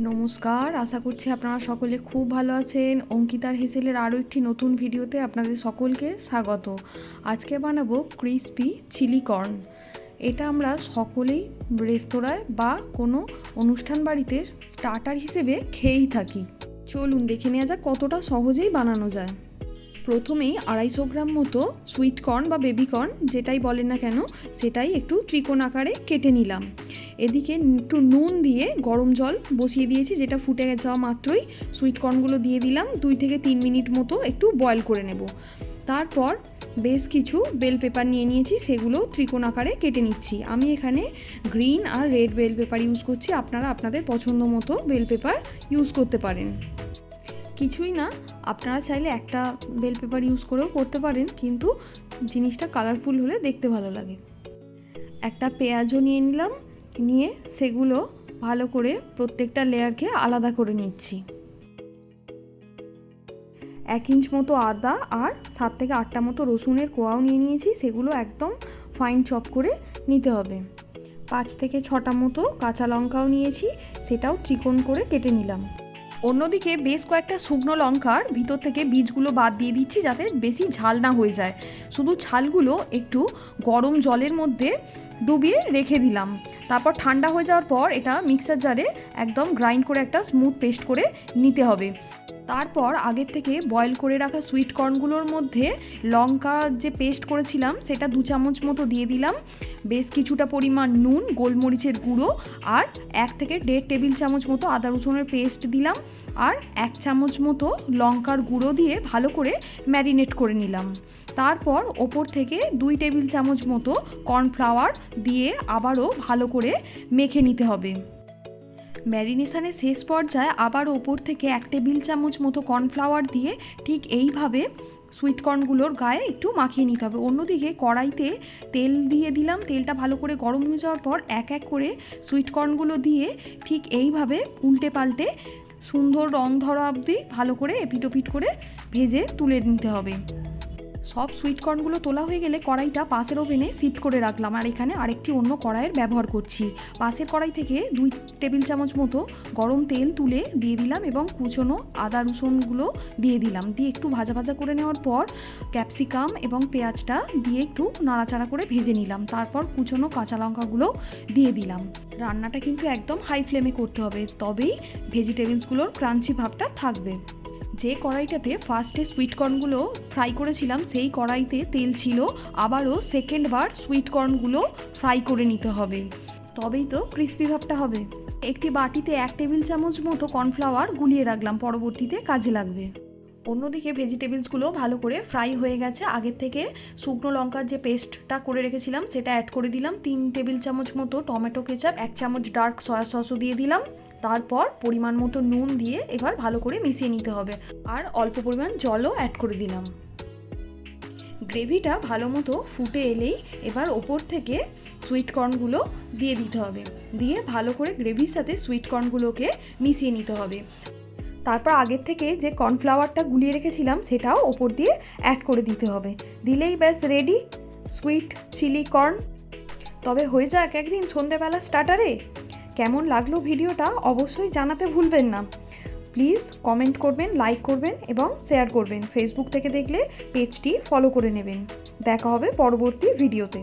নমস্কার, আশা করছি আপনারা সকলে খুব ভালো আছেন। অঙ্কিতার হেসেলের আরও একটি নতুন ভিডিওতে আপনাদের সকলকে স্বাগত। আজকে বানাবো ক্রিসপি চিলি কর্ন। এটা আমরা সকলেই রেস্তোরাঁয় বা কোনো অনুষ্ঠান বাড়িতে স্টার্টার হিসেবে খেয়েই থাকি। চলুন দেখে নেওয়া যাক কতটা সহজেই বানানো যায়। প্রথমেই 250 গ্রাম মতো সুইট কর্ন বা বেবি কর্ন যেটাই বলেন না কেন সেটাই একটু ত্রিকোণ আকারে কেটে নিলাম। এদিকে একটু নুন দিয়ে গরম জল বসিয়ে দিয়েছি, যেটা ফুটে যাওয়া মাত্রই সুইট কর্নগুলো দিয়ে দিলাম। 2 থেকে 3 মিনিট মতো একটু বয়েল করে নেব। তারপর বেশ কিছু বেল পেপার নিয়ে নিয়েছি, সেগুলো ত্রিকোণ আকারে কেটে নিচ্ছি। আমি এখানে গ্রিন আর রেড বেল পেপার ইউজ করছি, আপনারা আপনাদের পছন্দ মতো বেল পেপার ইউজ করতে পারেন। কিছুই না, আপনারা চাইলে একটা বেল পেপার ইউজ করেও করতে পারেন, কিন্তু জিনিসটা কালারফুল হলে দেখতে ভালো লাগে। একটা পেঁয়াজও নিয়ে নিলাম, নিয়ে সেগুলো ভালো করে প্রত্যেকটা লেয়ারকে আলাদা করে নিচ্ছি। 1 ইঞ্চ মতো আদা আর 7 থেকে 8টা মতো রসুনের কোয়াও নিয়ে নিয়েছি, সেগুলো একদম ফাইন চপ করে নিতে হবে। 5 থেকে 6টা মতো কাঁচা লঙ্কাও নিয়েছি, সেটাও ত্রিকোণ করে কেটে নিলাম। অন্যদিকে বেশ কয়েকটা শুকনো লঙ্কার ভিতর থেকে বীজগুলো বাদ দিয়ে দিচ্ছি, যাতে বেশি ঝাল না হয়ে যায়। শুধু ছালগুলো একটু গরম জলের মধ্যে ডুবিয়ে রেখে দিলাম। তারপর ঠান্ডা হয়ে যাওয়ার পর এটা মিক্সার জারে একদম গ্রাইন্ড করে একটা স্মুথ পেস্ট করে নিতে হবে। তারপর আগের থেকে বয়েল করে রাখা সুইট কর্নগুলোর মধ্যে লঙ্কা যে পেস্ট করেছিলাম সেটা 2 চামচ মতো দিয়ে দিলাম। বেশ কিছুটা পরিমাণ নুন, গোলমরিচের গুঁড়ো আর 1 থেকে 1.5 টেবিল চামচ মতো আদা রসুনের পেস্ট দিলাম, আর 1 চামচ মতো লঙ্কার গুঁড়ো দিয়ে ভালো করে ম্যারিনেট করে নিলাম। তারপর ওপর থেকে 2 টেবিল চামচ মতো কর্নফ্লাওয়ার দিয়ে আবারও ভালো করে মেখে নিতে হবে। ম্যারিনেশনের শেষ পর্যায়ে আবার ওপর থেকে 1 টেবিল চামচ মতো কর্নফ্লাওয়ার দিয়ে ঠিক এইভাবে সুইট কর্নগুলোর গায়ে একটু মাখিয়ে নিতে হবে। অন্যদিকে কড়াইতে তেল দিয়ে দিলাম, তেলটা ভালো করে গরম হয়ে যাওয়ার পর এক এক করে সুইট কর্নগুলো দিয়ে ঠিক এইভাবে উল্টে পাল্টে সুন্দর রং ধরা অবধি ভালো করে এপিট ওপিট করে ভেজে তুলে নিতে হবে। সব সুইট কর্নগুলো তোলা হয়ে গেলে কড়াইটা পাশের ওভেনে শিফট করে রাখলাম, আর এখানে আরেকটি অন্য কড়াইয়ের ব্যবহার করছি। পাশের কড়াই থেকে 2 টেবিল চামচ মতো গরম তেল তুলে দিয়ে দিলাম এবং কুচনো আদা রসুনগুলো দিয়ে দিলাম। দিয়ে একটু ভাজা ভাজা করে নেওয়ার পর ক্যাপসিকাম এবং পেঁয়াজটা দিয়ে একটু নাড়াচাড়া করে ভেজে নিলাম। তারপর কুচনো কাঁচা লঙ্কাগুলো দিয়ে দিলাম। রান্নাটা কিন্তু একদম হাই ফ্লেমে করতে হবে, তবেই ভেজিটেবলসগুলোর ক্রাঞ্চি ভাবটা থাকবে। যে কড়াইটাতে ফার্স্টে সুইট কর্নগুলো ফ্রাই করেছিলাম সেই কড়াইতে তেল ছিল, আবারও সেকেন্ডবার সুইট কর্নগুলো ফ্রাই করে নিতে হবে, তবেই তো ক্রিস্পি ভাবটা হবে। একটি বাটিতে 1 টেবিল চামচ মতো কর্নফ্লাওয়ার গুলিয়ে রাখলাম, পরবর্তীতে কাজে লাগবে। অন্যদিকে ভেজিটেবলসগুলো ভালো করে ফ্রাই হয়ে গেছে। আগের থেকে শুকনো লঙ্কার যে পেস্টটা করে রেখেছিলাম সেটা অ্যাড করে দিলাম। 3 টেবিল চামচ মতো টমেটো কেচাপ, 1 চামচ ডার্ক সয়া সসও দিয়ে দিলাম। তারপর পরিমাণ মতো নুন দিয়ে এবার ভালো করে মিশিয়ে নিতে হবে, আর অল্প পরিমাণ জলও অ্যাড করে দিলাম। গ্রেভিটা ভালো মতো ফুটে এলেই এবার ওপর থেকে সুইট কর্নগুলো দিয়ে দিতে হবে, দিয়ে ভালো করে গ্রেভির সাথে সুইট কর্নগুলোকে মিশিয়ে নিতে হবে। তারপর আগের থেকে যে কর্নফ্লাওয়ারটা গুলিয়ে রেখেছিলাম সেটাও ওপর দিয়ে অ্যাড করে দিতে হবে। দিলেই ব্যাস রেডি সুইট চিলি কর্ন। তবে হয়ে যাক একদিন সন্ধেবেলা স্টার্টারে। কেমন লাগলো ভিডিওটা অবশ্যই জানাতে ভুলবেন না। প্লিজ কমেন্ট করবেন, লাইক করবেন এবং শেয়ার করবেন। ফেসবুক থেকে দেখলে পেজটি ফলো করে নেবেন। দেখা হবে পরবর্তী ভিডিওতে।